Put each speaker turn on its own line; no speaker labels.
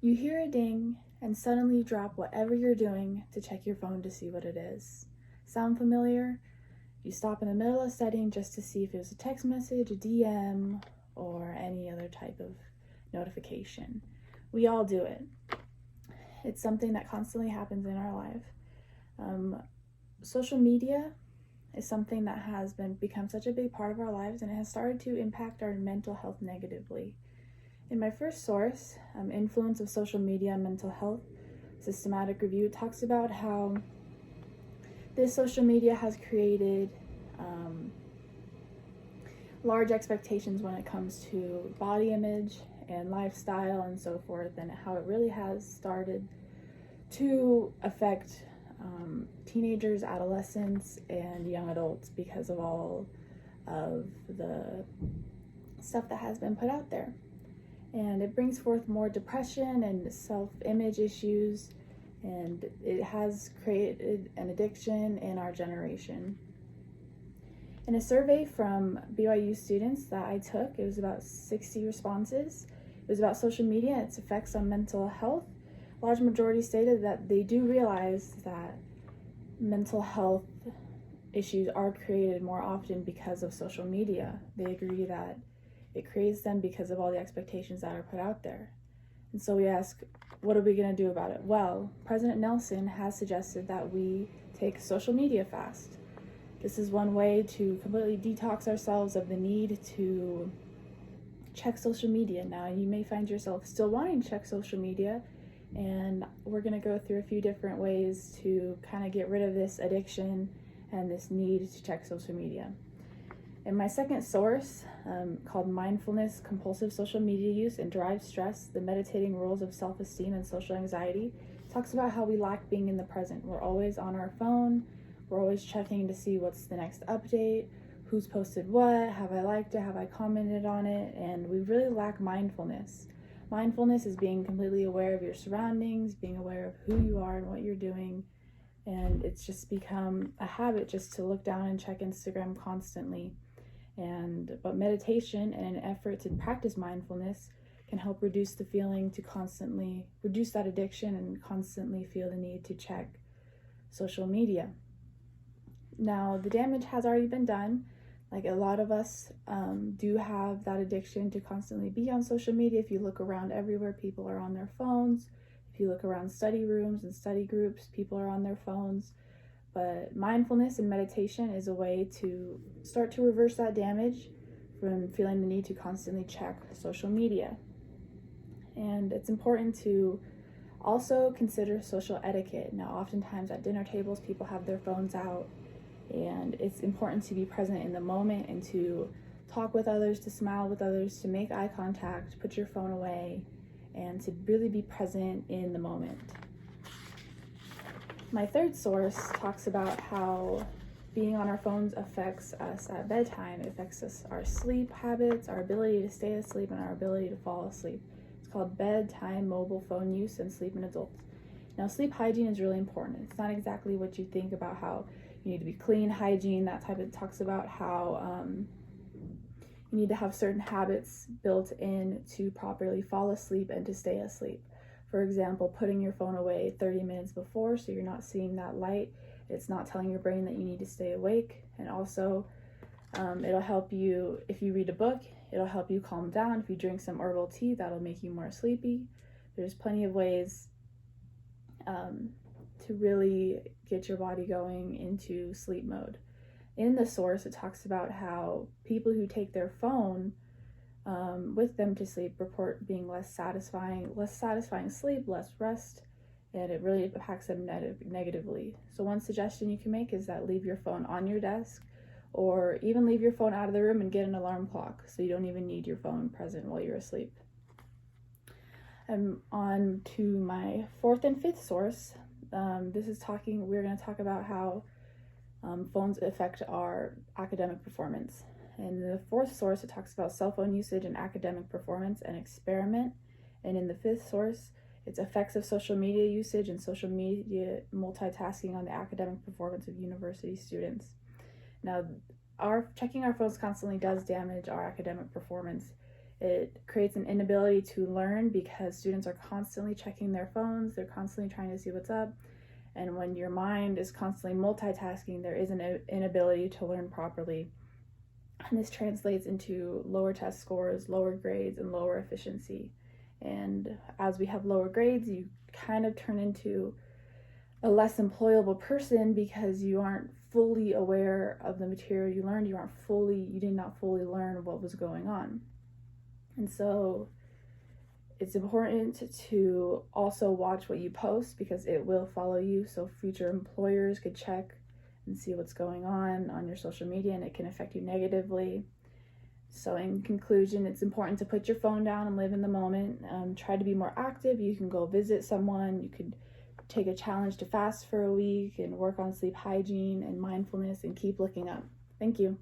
You hear a ding and suddenly you drop whatever you're doing to check your phone to see what it is. Sound familiar? You stop in the middle of studying just to see if it was a text message, a DM, or any other type of notification. We all do it. It's something that constantly happens in our life. Social media is something that has become such a big part of our lives, and it has started to impact our mental health negatively. In my first source, Influence of Social Media on Mental Health, Systematic Review, talks about how this social media has created large expectations when it comes to body image and lifestyle and so forth, and how it really has started to affect teenagers, adolescents, and young adults because of all of the stuff that has been put out there. And it brings forth more depression and self-image issues, and it has created an addiction in our generation. In a survey from BYU students that I took, it was about 60 responses. It was about social media and its effects on mental health. A large majority stated that they do realize that mental health issues are created more often because of social media. They agree that it creates them because of all the expectations that are put out there. And so we ask, what are we going to do about it? Well, President Nelson has suggested that we take a social media fast. This is one way to completely detox ourselves of the need to check social media. Now, you may find yourself still wanting to check social media, and we're going to go through a few different ways to kind of get rid of this addiction and this need to check social media. In my second source, called Mindfulness, Compulsive Social Media Use and Drives Stress, the Meditating Rules of Self-Esteem and Social Anxiety, talks about how we lack being in the present. We're always on our phone. We're always checking to see what's the next update, who's posted what, have I liked it, have I commented on it, and we really lack mindfulness. Mindfulness is being completely aware of your surroundings, being aware of who you are and what you're doing, and it's just become a habit just to look down and check Instagram constantly. But meditation and an effort to practice mindfulness can help reduce the feeling to constantly reduce that addiction and constantly feel the need to check social media. Now, the damage has already been done. Like, a lot of us do have that addiction to constantly be on social media. If you look around everywhere, people are on their phones. If you look around study rooms and study groups, people are on their phones. But mindfulness and meditation is a way to start to reverse that damage from feeling the need to constantly check social media. And it's important to also consider social etiquette. Now, oftentimes at dinner tables, people have their phones out, and it's important to be present in the moment and to talk with others, to smile with others, to make eye contact, put your phone away, and to really be present in the moment. My third source talks about how being on our phones affects us at bedtime. It affects us, our sleep habits, our ability to stay asleep, and our ability to fall asleep. It's called Bedtime Mobile Phone Use and Sleep in Adults. Now, sleep hygiene is really important. It's not exactly what you think about how you need to be clean, hygiene, that type of. It talks about how you need to have certain habits built in to properly fall asleep and to stay asleep. For example, putting your phone away 30 minutes before so you're not seeing that light. It's not telling your brain that you need to stay awake. And also, it'll help you, if you read a book, it'll help you calm down. If you drink some herbal tea, that'll make you more sleepy. There's plenty of ways to really get your body going into sleep mode. In the source, it talks about how people who take their phone with them to sleep report being less satisfying sleep, less rest, and it really impacts them negatively. So one suggestion you can make is that leave your phone on your desk, or even leave your phone out of the room and get an alarm clock so you don't even need your phone present while you're asleep. On to my fourth and fifth source. We're going to talk about how phones affect our academic performance. In the fourth source, it talks about cell phone usage and academic performance and experiment. And in the fifth source, it's effects of social media usage and social media multitasking on the academic performance of university students. Now, checking our phones constantly does damage our academic performance. It creates an inability to learn because students are constantly checking their phones, they're constantly trying to see what's up. And when your mind is constantly multitasking, there is an inability to learn properly. And this translates into lower test scores, lower grades, and lower efficiency. And as we have lower grades, you kind of turn into a less employable person because you aren't fully aware of the material you learned. You did not fully learn what was going on. And so it's important to also watch what you post because it will follow you. So future employers could check and see what's going on your social media, and it can affect you negatively. So in conclusion, it's important to put your phone down and live in the moment. Try to be more active. You can go visit someone. You could take a challenge to fast for a week and work on sleep hygiene and mindfulness and keep looking up. Thank you.